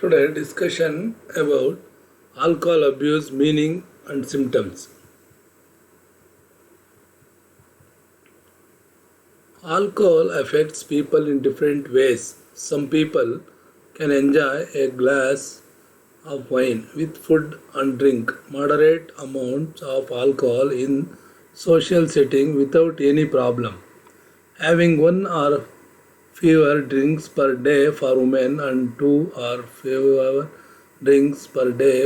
Today discussion about alcohol abuse meaning and symptoms. Alcohol affects people in different ways. Some people can enjoy a glass of wine with food and drink moderate amounts of alcohol in social setting without any problem. Having one or fewer drinks per day for women and two or fewer drinks per day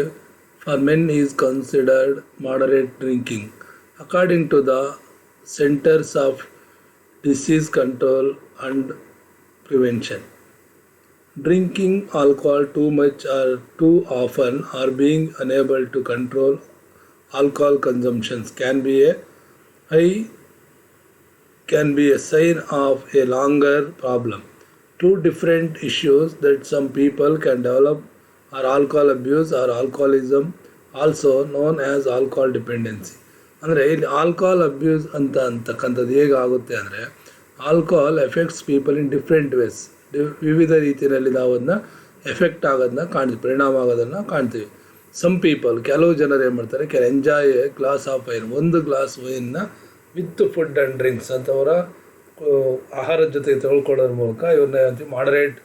for men is considered moderate drinking. According to the Centers of Disease Control and Prevention, drinking alcohol too much or too often or being unable to control alcohol consumptions high can be a sign of a longer problem. Two different issues that some people can develop are alcohol abuse or alcoholism, also known as alcohol dependency. ಅಂದರೆ ಇಲ್ಲಿ alcohol abuse ಅಂತಕ್ಕಂಥದ್ದು ಹೇಗಾಗುತ್ತೆ ಅಂದರೆ alcohol effects people in different ways, ವಿವಿಧ ರೀತಿಯಲ್ಲಿ ನಾವು ಅದನ್ನ effect ಆಗೋದನ್ನ ಕಾಣ್ತೀವಿ, ಪರಿಣಾಮ ಆಗೋದನ್ನು ಕಾಣ್ತೀವಿ. ಸಮ್ ಪೀಪಲ್, ಕೆಲವು ಜನರು ಏನು ಮಾಡ್ತಾರೆ, enjoy a glass of wine, ಒಂದು ಗ್ಲಾಸ್ ವೈನ್ನ ವಿತ್ ಫುಡ್ ಆ್ಯಂಡ್ ಡ್ರಿಂಕ್ಸ್ ಅಂತವರ ಆಹಾರದ ಜೊತೆಗೆ ತೆಗೆದುಕೊಳ್ಳೋದ್ರ ಮೂಲಕ ಇವನ್ನ ಅಂತೀವಿ ಮಾಡರೇಟ್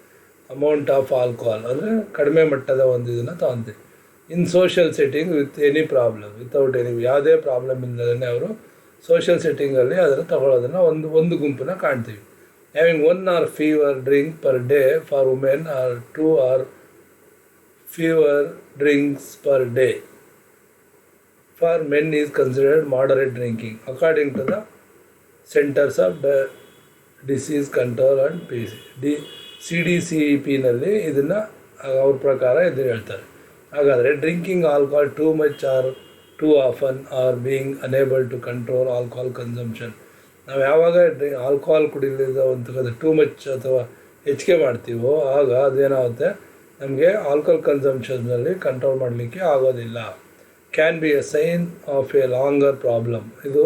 ಅಮೌಂಟ್ ಆಫ್ ಆಲ್ಕೋಹಾಲ್, ಅಂದರೆ ಕಡಿಮೆ ಮಟ್ಟದ ಒಂದು ಇದನ್ನು ತಗೊಂತೀವಿ. In social setting with any problem, without any ಯಾವುದೇ ಪ್ರಾಬ್ಲಮ್ ಇಲ್ಲದೇ ಅವರು ಸೋಷಿಯಲ್ ಸೆಟ್ಟಿಂಗಲ್ಲಿ ಅದನ್ನು ತಗೊಳ್ಳೋದನ್ನು ಒಂದು ಗುಂಪನ್ನ ಕಾಣ್ತೀವಿ. Having one or fewer drink per day for women or two or fewer drinks per day for men is considered moderate drinking according to the Centers of Disease Control and CDCP ಇದನ್ನು ಅವ್ರ ಪ್ರಕಾರ ಇದು ಹೇಳ್ತಾರೆ. ಹಾಗಾದರೆ drinking alcohol too much or too often or being unable to control alcohol consumption. ನಾವು ಯಾವಾಗ alcohol ಕುಡಿಲಿದ್ದು too much ಅಥವಾ ಹೆಚ್ಚಿಗೆ ಮಾಡ್ತೀವೋ ಆಗ ಅದೇನಾಗುತ್ತೆ, ನಮಗೆ ಆಲ್ಕೋಹಾಲ್ ಕನ್ಸಂಪ್ಷನ್ನಲ್ಲಿ ಕಂಟ್ರೋಲ್ ಮಾಡಲಿಕ್ಕೆ ಆಗೋದಿಲ್ಲ. Can be a sign of a longer problem. ಇದು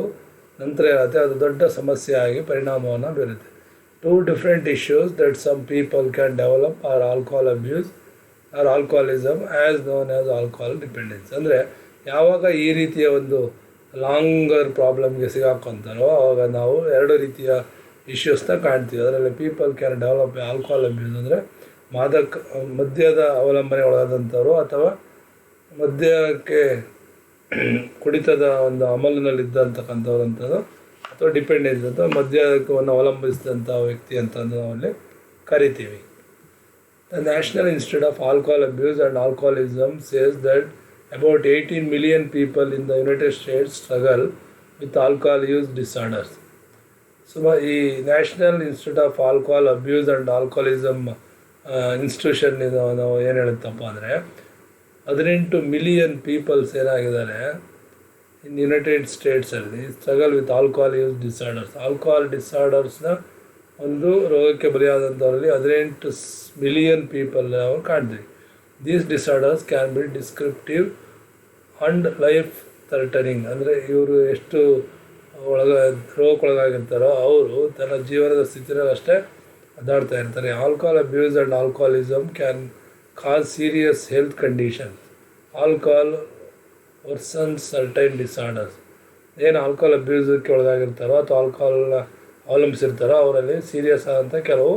ನಂತರ ಏನಾಗುತ್ತೆ, ಅದು ದೊಡ್ಡ ಸಮಸ್ಯೆ ಆಗಿ ಪರಿಣಾಮವನ್ನು ಬೀರುತ್ತೆ. Two different issues that some people can develop or alcohol abuse or alcoholism as known as alcohol dependence. ಅಂದರೆ ಯಾವಾಗ ಈ ರೀತಿಯ ಒಂದು ಲಾಂಗರ್ ಪ್ರಾಬ್ಲಮ್ಗೆ ಸಿಗಾಕೊಂತಾರೋ ಆವಾಗ ನಾವು ಎರಡು ರೀತಿಯ ಇಶ್ಯೂಸ್ನ ಕಾಣ್ತೀವಿ. ಅದರಲ್ಲಿ people can develop alcohol abuse ಅಂದರೆ ಮದ್ಯದ ಅವಲಂಬನೆ ಒಳಗಾದಂಥವ್ರು ಅಥವಾ ಮದ್ಯಕ್ಕೆ ಕುಡಿತದ ಒಂದು ಅಮಲಿನಲ್ಲಿದ್ದಂತಕ್ಕಂಥವ್ರು ಅಂಥದ್ದು, ಅಥವಾ ಡಿಪೆಂಡೆನ್ಸ್ ಅಥವಾ ಮದ್ಯವನ್ನು ಅವಲಂಬಿಸಿದಂಥ ವ್ಯಕ್ತಿ ಅಂತ ನಾವಲ್ಲಿ ಕರಿತೀವಿ. The national institute of alcohol abuse and alcoholism says that about 18 million people in the United States struggle with alcohol use disorders. ಈ national institute of alcohol abuse and alcoholism institution ಇದು ನಾವು ಏನು ಹೇಳುತ್ತಪ್ಪ ಅಂದರೆ 18 million ಪೀಪಲ್ಸ್ ಏನಾಗಿದ್ದಾರೆ in United ಸ್ಟೇಟ್ಸಲ್ಲಿ struggle with alcohol use disorders. Alcohol ಡಿಸಾರ್ಡರ್ಸ್ನ ಒಂದು ರೋಗಕ್ಕೆ ಬಲಿಯಾದಂಥವರಲ್ಲಿ 18 million ಪೀಪಲ್ ನಾವು ಕಾಣ್ತೀವಿ. These disorders can be descriptive and life threatening. ಅಂದರೆ ಇವರು ಎಷ್ಟು ರೋಗಕ್ಕೊಳಗಾಗಿರ್ತಾರೋ ಅವರು ತನ್ನ ಜೀವನದ ಸ್ಥಿತಿನಲ್ಲಿ ಅಷ್ಟೇ ಅದಾಡ್ತಾ ಇರ್ತಾರೆ. Alcohol abuse and alcoholism can cause serious health conditions. Alcohol worsens certain disorders. ಏನು ಆಲ್ಕೋಹಾಲ್ ಅಬ್ಯೂಸಕ್ಕೆ ಒಳಗಾಗಿರ್ತಾರೋ ಅಥವಾ ಆಲ್ಕೋಹಾಲ್ನ ಅವಲಂಬಿಸಿರ್ತಾರೋ ಅವರಲ್ಲಿ ಸೀರಿಯಸ್ ಆದಂಥ ಕೆಲವು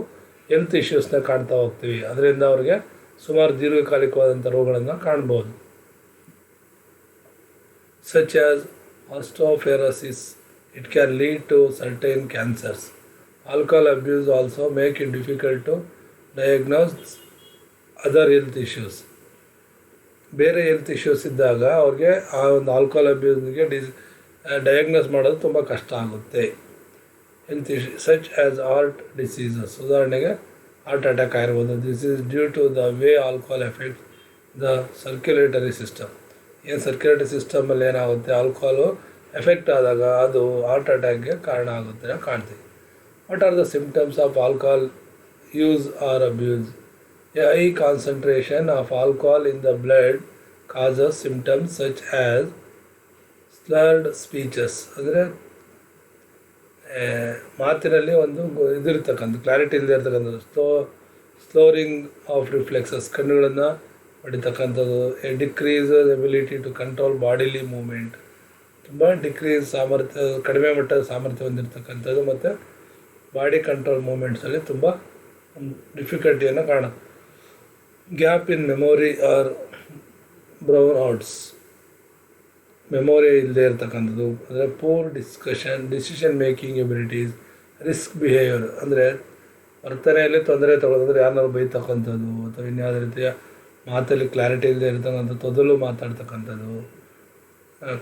ಹೆಲ್ತ್ ಇಶ್ಯೂಸ್ನ ಕಾಣ್ತಾ ಹೋಗ್ತೀವಿ. ಅದರಿಂದ ಅವ್ರಿಗೆ ಸುಮಾರು ದೀರ್ಘಕಾಲಿಕವಾದಂಥ ರೋಗಗಳನ್ನು ಕಾಣ್ಬೋದು. Such as osteoporosis, it can lead to certain cancers. Alcohol abuse also make it difficult to diagnose other health issues. ಬೇರೆ ಹೆಲ್ತ್ ಇಶ್ಯೂಸ್ ಇದ್ದಾಗ ಅವ್ರಿಗೆ ಆ ಒಂದು ಆಲ್ಕೋಹಾಲ್ ಅಬ್ಯೂಸ್ಗೆ ಡಯಾಗ್ನೋಸ್ ಮಾಡೋದು ತುಂಬ ಕಷ್ಟ ಆಗುತ್ತೆ. Health issue such as heart diseases, ಉದಾಹರಣೆಗೆ ಹಾರ್ಟ್ ಅಟ್ಯಾಕ್ ಆಗಿರ್ಬೋದು. This is due to the way alcohol effect the circulatory system. ಏನು ಸರ್ಕ್ಯುಲೇಟರಿ ಸಿಸ್ಟಮಲ್ಲಿ ಏನಾಗುತ್ತೆ, ಆಲ್ಕೋಹಾಲು ಎಫೆಕ್ಟ್ ಆದಾಗ ಅದು ಹಾರ್ಟ್ ಅಟ್ಯಾಕ್ಗೆ ಕಾರಣ ಆಗುತ್ತೆ ಕಾಣ್ತೀವಿ. What are the symptoms of alcohol use or abuse? A high concentration of alcohol in the blood causes symptoms such as slurred speeches. ಅಂದರೆ ಮಾತಿನಲ್ಲಿ ಒಂದು ಇದಿರ್ತಕ್ಕಂಥ ಕ್ಲಾರಿಟಿ ಇಲ್ಲದೆ ಇರ್ತಕ್ಕಂಥದ್ದು, ಸ್ಲೋರಿಂಗ್ ಆಫ್ ರಿಫ್ಲೆಕ್ಸಸ್, ಕಣ್ಣುಗಳನ್ನು ಹೊಡಿತಕ್ಕಂಥದ್ದು. A decrease ability to control bodily movement, ತುಂಬ decrease ಸಾಮರ್ಥ್ಯ, ಕಡಿಮೆ ಮಟ್ಟದ ಸಾಮರ್ಥ್ಯ ಹೊಂದಿರತಕ್ಕಂಥದ್ದು ಮತ್ತು ಬಾಡಿ ಕಂಟ್ರೋಲ್ ಮೂಮೆಂಟ್ಸಲ್ಲಿ ತುಂಬ ಡಿಫಿಕಲ್ಟಿಯನ್ನು ಕಾಣುತ್ತೆ. Gap in memory or brown outs, memory ಇಲ್ಲದೆ ಇರತಕ್ಕಂಥದ್ದು. ಅಂದರೆ poor decision making abilities, risk behaviour, ಅಂದರೆ ವರ್ತನೆಯಲ್ಲಿ ತೊಂದರೆ ತಗೊಳ್ಳೋದಂದ್ರೆ ಯಾರನ್ನಾರು ಬೈತಕ್ಕಂಥದ್ದು ಅಥವಾ ಇನ್ಯಾವುದೇ ರೀತಿಯ ಮಾತಲ್ಲಿ ಕ್ಲಾರಿಟಿ ಇಲ್ಲದೆ ಇರತಕ್ಕಂಥ ತೊದಲು ಮಾತಾಡ್ತಕ್ಕಂಥದ್ದು,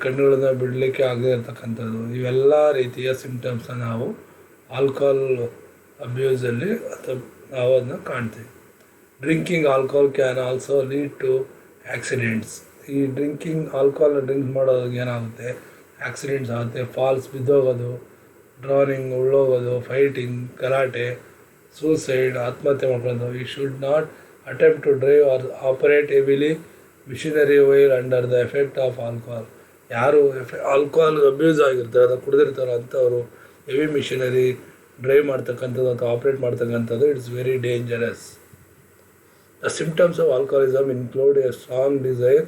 ಕಣ್ಣುಗಳನ್ನ ಬಿಡಲಿಕ್ಕೆ ಆಗದೇ ಇರತಕ್ಕಂಥದ್ದು, ಇವೆಲ್ಲ ರೀತಿಯ ಸಿಂಪ್ಟಮ್ಸ್ನ ನಾವು ಆಲ್ಕೋಹಾಲ್ ಅಬ್ಯೂಸಲ್ಲಿ ಅಥವಾ ನಾವು ಅದನ್ನ ಕಾಣ್ತೀವಿ. Drinking alcohol can also lead to accidents. ಈ ಆಲ್ಕೋಹಾಲ್ನ ಡ್ರಿಂಕ್ ಮಾಡೋದಾಗ ಏನಾಗುತ್ತೆ, ಆ್ಯಕ್ಸಿಡೆಂಟ್ಸ್ ಆಗುತ್ತೆ, ಫಾಲ್ಸ್, ಬಿದ್ದೋಗೋದು, ಡ್ರಾನಿಂಗ್, ಉಳ್ಳೋಗೋದು, ಫೈಟಿಂಗ್, ಗಲಾಟೆ, ಸೂಸೈಡ್, ಆತ್ಮಹತ್ಯೆ ಮಾಡ್ಕೊಳ್ಳೋದು. ಈ should not attempt to drive or operate heavily machinery while under the effect of alcohol. ಯಾರು ಆಲ್ಕೋಹಾಲ್ ಅಬ್ಯೂಸ್ ಆಗಿರ್ತಾರೆ, ಅದು ಕುಡಿದಿರ್ತಾರೋ ಅಂಥವರು ಹೆವಿ ಮಿಷಿನರಿ ಡ್ರೈವ್ ಮಾಡ್ತಕ್ಕಂಥದ್ದು ಅಥವಾ ಆಪ್ರೇಟ್ ಮಾಡ್ತಕ್ಕಂಥದ್ದು it's very dangerous. The symptoms of alcoholism include a strong desire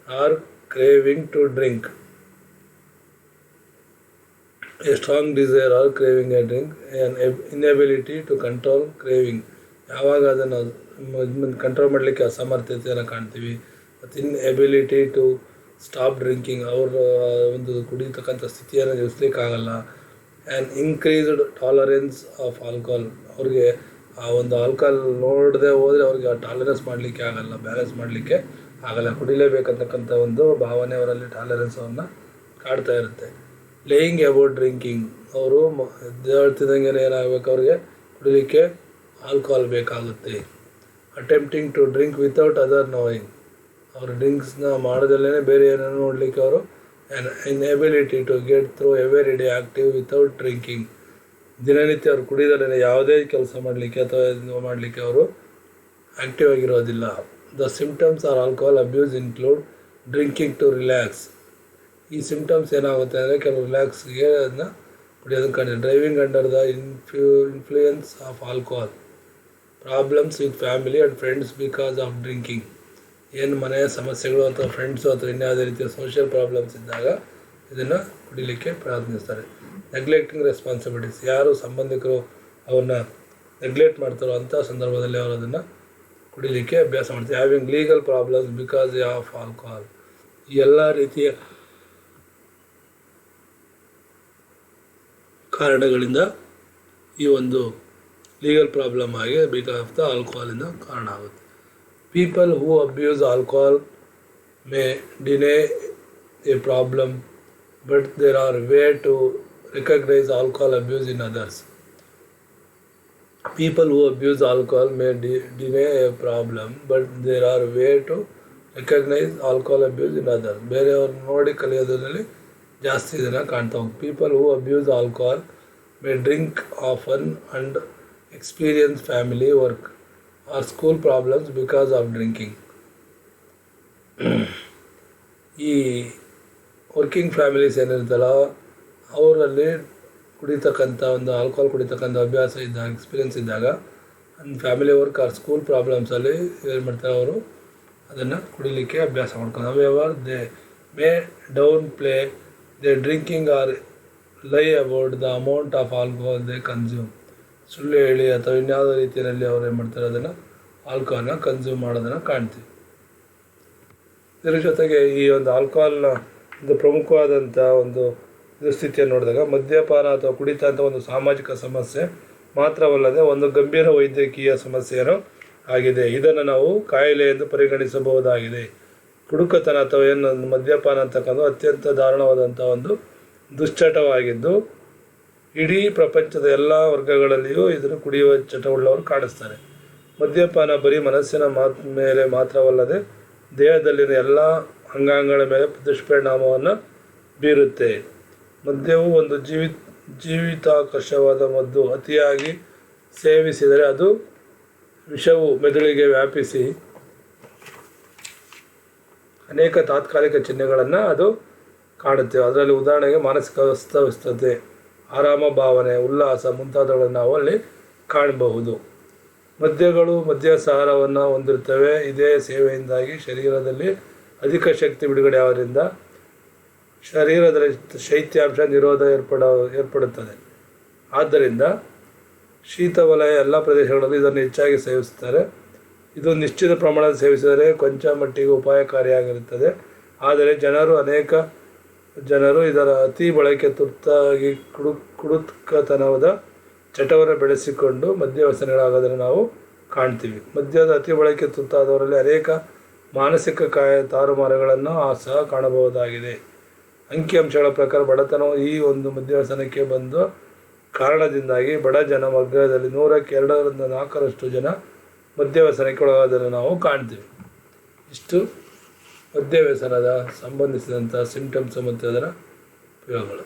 or craving to drink, a strong desire or craving a drink, an inability to control craving, ಯಾವಾಗ ಅದನ್ನು control ಮಾಡಲಿಕ್ಕೆ ಅಸಮರ್ಥತೆಯನ್ನು ಕಾಣ್ತೀವಿ, ಮತ್ತು inability to stop drinking, ಅವರ ಒಂದು ಕುಡಿತಕ್ಕಂಥ ಸ್ಥಿತಿಯನ್ನು ನಿಲ್ಲಿಸ್ಲಿಕ್ಕಾಗಲ್ಲ. And increased tolerance of alcohol, ಅವ್ರಿಗೆ ಆ ಒಂದು ಆಲ್ಕೋಹಾಲ್ ನೋಡದೆ ಹೋದರೆ ಅವ್ರಿಗೆ ಆ ಟಾಲರೆನ್ಸ್ ಮಾಡಲಿಕ್ಕೆ ಆಗಲ್ಲ, ಬ್ಯಾಲೆನ್ಸ್ ಮಾಡಲಿಕ್ಕೆ ಆಗಲ್ಲ, ಕುಡಿಲೇಬೇಕಂತಕ್ಕಂಥ ಒಂದು ಭಾವನೆ ಅವರಲ್ಲಿ ಟಾಲರೆನ್ಸ್ ಅವ್ರನ್ನ ಕಾಡ್ತಾ ಇರುತ್ತೆ. ಲೇಯಿಂಗ್ ಅಬೌಟ್ ಡ್ರಿಂಕಿಂಗ್, ಅವರು ಹೇಳ್ತಿದ್ದಂಗೆ ಏನಾಗಬೇಕು, ಅವ್ರಿಗೆ ಕುಡಿಲಿಕ್ಕೆ ಆಲ್ಕೋಹಾಲ್ ಬೇಕಾಗುತ್ತೆ. Attempting to drink without other knowing, ಅವರು ಡ್ರಿಂಕ್ಸ್ನ ಮಾಡೋದಲ್ಲೇ ಬೇರೆ ಏನೋ ನೋಡಲಿಕ್ಕೆ ಅವರು inability to get through every day active without drinking, ದಿನನಿತ್ಯ ಅವರು ಕುಡಿದಲ್ಲೇ ಯಾವುದೇ ಕೆಲಸ ಮಾಡಲಿಕ್ಕೆ ಅಥವಾ ಇದು ಮಾಡಲಿಕ್ಕೆ ಅವರು ಆ್ಯಕ್ಟಿವ್ ಆಗಿರೋದಿಲ್ಲ. The symptoms are alcohol abuse include drinking to relax, ಈ ಸಿಂಪ್ಟಮ್ಸ್ ಏನಾಗುತ್ತೆ ಅಂದರೆ ಕೆಲವು ರಿಲ್ಯಾಕ್ಸ್ಗೆ ಅದನ್ನ ಕುಡಿಯೋದನ್ನು ಕಂಡಿದೆ. Driving under the influence of alcohol, problems with family and friends because of drinking, ಏನು ಮನೆಯ ಸಮಸ್ಯೆಗಳು ಅಥವಾ ಫ್ರೆಂಡ್ಸು ಅಥವಾ ಇನ್ಯಾವುದೇ ರೀತಿಯ ಸೋಷಿಯಲ್ ಪ್ರಾಬ್ಲಮ್ಸ್ ಇದ್ದಾಗ ಇದನ್ನು ಕುಡಿಲಿಕ್ಕೆ ಪ್ರಯತ್ನಿಸ್ತಾರೆ. ನೆಗ್ಲೆಕ್ಟಿಂಗ್ ರೆಸ್ಪಾನ್ಸಿಬಿಲಿಟೀಸ್, ಯಾರು ಸಂಬಂಧಿಕರು ಅವ್ರನ್ನ ನೆಗ್ಲೆಕ್ಟ್ ಮಾಡ್ತಾರೋ ಅಂಥ ಸಂದರ್ಭದಲ್ಲಿ ಅವರು ಅದನ್ನು ಕುಡಿಲಿಕ್ಕೆ ಅಭ್ಯಾಸ ಮಾಡ್ತಾರೆ. Having legal problems because of alcohol, ಈ ಎಲ್ಲ ರೀತಿಯ ಕಾರಣಗಳಿಂದ ಈ ಒಂದು ಲೀಗಲ್ ಪ್ರಾಬ್ಲಮ್ ಆಗಿ ಬಿಕಾಸ್ ಆಫ್ ದ ಆಲ್ಕೋಹಾಲಿಂದ ಕಾರಣ ಆಗುತ್ತೆ. People who abuse alcohol may deny a problem but there are way to recognize alcohol abuse in others. People who abuse alcohol may deny a problem but there are way to recognize alcohol abuse in others, ಬೇರೆಯವ್ರನ್ನ ನೋಡಿ ಕಲಿಯೋದ್ರಲ್ಲಿ ಜಾಸ್ತಿ ಇದನ್ನು ಕಾಣ್ತಾ ಹೋಗಿ. People who abuse alcohol may drink often and experience family work or school problems because of drinking. ಈ working families ಏನಿರ್ತಲ್ಲ ಅವರಲ್ಲಿ ಕುಡಿತಕ್ಕಂಥ ಒಂದು ಆಲ್ಕೋಹಾಲ್ ಕುಡಿತಕ್ಕಂಥ ಅಭ್ಯಾಸ ಇದ್ದಾಗ, ಎಕ್ಸ್ಪೀರಿಯನ್ಸ್ ಇದ್ದಾಗ, ಫ್ಯಾಮಿಲಿ ವರ್ಕ್ ಆರ್ ಸ್ಕೂಲ್ ಪ್ರಾಬ್ಲಮ್ಸಲ್ಲಿ ಏನು ಮಾಡ್ತಾರೆ, ಅವರು ಅದನ್ನು ಕುಡಿಲಿಕ್ಕೆ ಅಭ್ಯಾಸ ಮಾಡ್ಕೊಂಡು. However they may downplay their drinking or lie about the amount of alcohol they consume, ಸುಳ್ಳು ಹೇಳಿ ಅಥವಾ ಇನ್ಯಾವುದೇ ರೀತಿಯಲ್ಲಿ ಅವ್ರು ಏನು ಮಾಡ್ತಾರೆ, ಅದನ್ನು ಆಲ್ಕೋಹಾಲ್ನ ಕನ್ಸ್ಯೂಮ್ ಮಾಡೋದನ್ನು ಕಾಣ್ತೀವಿ. ಇದರ ಜೊತೆಗೆ ಈ ಒಂದು ಆಲ್ಕೋಹಾಲ್ನ ಒಂದು ಪ್ರಮುಖವಾದಂಥ ಒಂದು ಸ್ಥಿತಿಯನ್ನು ನೋಡಿದಾಗ ಮದ್ಯಪಾನ ಅಥವಾ ಕುಡಿತ ಅಂತ ಒಂದು ಸಾಮಾಜಿಕ ಸಮಸ್ಯೆ ಮಾತ್ರವಲ್ಲದೆ ಒಂದು ಗಂಭೀರ ವೈದ್ಯಕೀಯ ಸಮಸ್ಯೆಯನ್ನು ಆಗಿದೆ. ಇದನ್ನು ನಾವು ಕಾಯಿಲೆ ಎಂದು ಪರಿಗಣಿಸಬಹುದಾಗಿದೆ. ಕುಡುಕತನ ಅಥವಾ ಏನು ಮದ್ಯಪಾನ ಅಂತಕ್ಕಂಥ ಅತ್ಯಂತ ದಾರುಣವಾದಂಥ ಒಂದು ದುಶ್ಚಟವಾಗಿದ್ದು ಇಡೀ ಪ್ರಪಂಚದ ಎಲ್ಲ ವರ್ಗಗಳಲ್ಲಿಯೂ ಇದನ್ನು ಕುಡಿಯುವ ಚಟವುಳ್ಳವರು ಕಾಣಿಸ್ತಾರೆ. ಮದ್ಯಪಾನ ಬರೀ ಮನಸ್ಸಿನ ಮೇಲೆ ಮಾತ್ರವಲ್ಲದೆ ದೇಹದಲ್ಲಿನ ಎಲ್ಲ ಅಂಗಾಂಗಗಳ ಮೇಲೆ ದುಷ್ಪರಿಣಾಮವನ್ನು ಬೀರುತ್ತೆ. ಮದ್ಯವು ಒಂದು ಜೀವಿತಾಕರ್ಷವಾದ ಮದ್ದು. ಅತಿಯಾಗಿ ಸೇವಿಸಿದರೆ ಅದು ವಿಷವು ಮೆದುಳಿಗೆ ವ್ಯಾಪಿಸಿ ಅನೇಕ ತಾತ್ಕಾಲಿಕ ಚಿಹ್ನೆಗಳನ್ನು ಅದು ಕಾಣುತ್ತೆ. ಅದರಲ್ಲಿ ಉದಾಹರಣೆಗೆ ಮಾನಸಿಕ ಅಸ್ತವ್ಯಸ್ತತೆ, ಆರಾಮ ಭಾವನೆ, ಉಲ್ಲಾಸ ಮುಂತಾದವುಗಳನ್ನು ನಾವು ಅಲ್ಲಿ ಕಾಣಬಹುದು. ಮದ್ಯಗಳು ಮದ್ಯಸಾರವನ್ನು ಹೊಂದಿರುತ್ತವೆ. ಇದೇ ಸೇವೆಯಿಂದಾಗಿ ಶರೀರದಲ್ಲಿ ಅಧಿಕ ಶಕ್ತಿ ಬಿಡುಗಡೆ ಆಗೋದ್ರಿಂದ ಶರೀರದಲ್ಲಿ ಶೈತ್ಯಾಂಶ ನಿರೋಧ ಏರ್ಪಡುತ್ತದೆ. ಆದ್ದರಿಂದ ಶೀತವಲಯ ಎಲ್ಲ ಪ್ರದೇಶಗಳಲ್ಲಿ ಇದನ್ನು ಹೆಚ್ಚಾಗಿ ಸೇವಿಸುತ್ತಾರೆ. ಇದು ನಿಶ್ಚಿತ ಪ್ರಮಾಣದಲ್ಲಿ ಸೇವಿಸಿದರೆ ಕೊಂಚ ಮಟ್ಟಿಗೆ ಉಪಾಯಕಾರಿಯಾಗಿರುತ್ತದೆ. ಆದರೆ ಅನೇಕ ಜನರು ಇದರ ಅತಿ ಬಳಕೆ ತುರ್ತಾಗಿ ಕುಡುಕತನದ ಚಟವನ್ನು ಬೆಳೆಸಿಕೊಂಡು ಮದ್ಯವ್ಯಸನಿಗಳಾಗೋದನ್ನು ನಾವು ಕಾಣ್ತೀವಿ. ಮದ್ಯದ ಅತಿ ಬಳಕೆ ತುತ್ತಾದವರಲ್ಲಿ ಅನೇಕ ಮಾನಸಿಕ ತಾರುಮಾರುಗಳನ್ನು ಸಹ ಕಾಣಬಹುದಾಗಿದೆ. ಅಂಕಿಅಂಶಗಳ ಪ್ರಕಾರ ಬಡತನವು ಈ ಒಂದು ಮದ್ಯವ್ಯಸನಕ್ಕೆ ಬಂದ ಕಾರಣದಿಂದಾಗಿ ಬಡ ಜನ ವರ್ಗದಲ್ಲಿ 100ಕ್ಕೆ 2ರಿಂದ 4ರಷ್ಟು ಜನ ಮದ್ಯವ್ಯಸನಕ್ಕೆ ಒಳಗಾದನ್ನು ನಾವು ಕಾಣ್ತೀವಿ. ಇಷ್ಟು ಮದ್ಯವ್ಯಸನದ ಸಂಬಂಧಿಸಿದಂಥ ಸಿಂಪ್ಟಮ್ಸ್ ಮತ್ತು ಅದರ ಉಪಯೋಗಗಳು.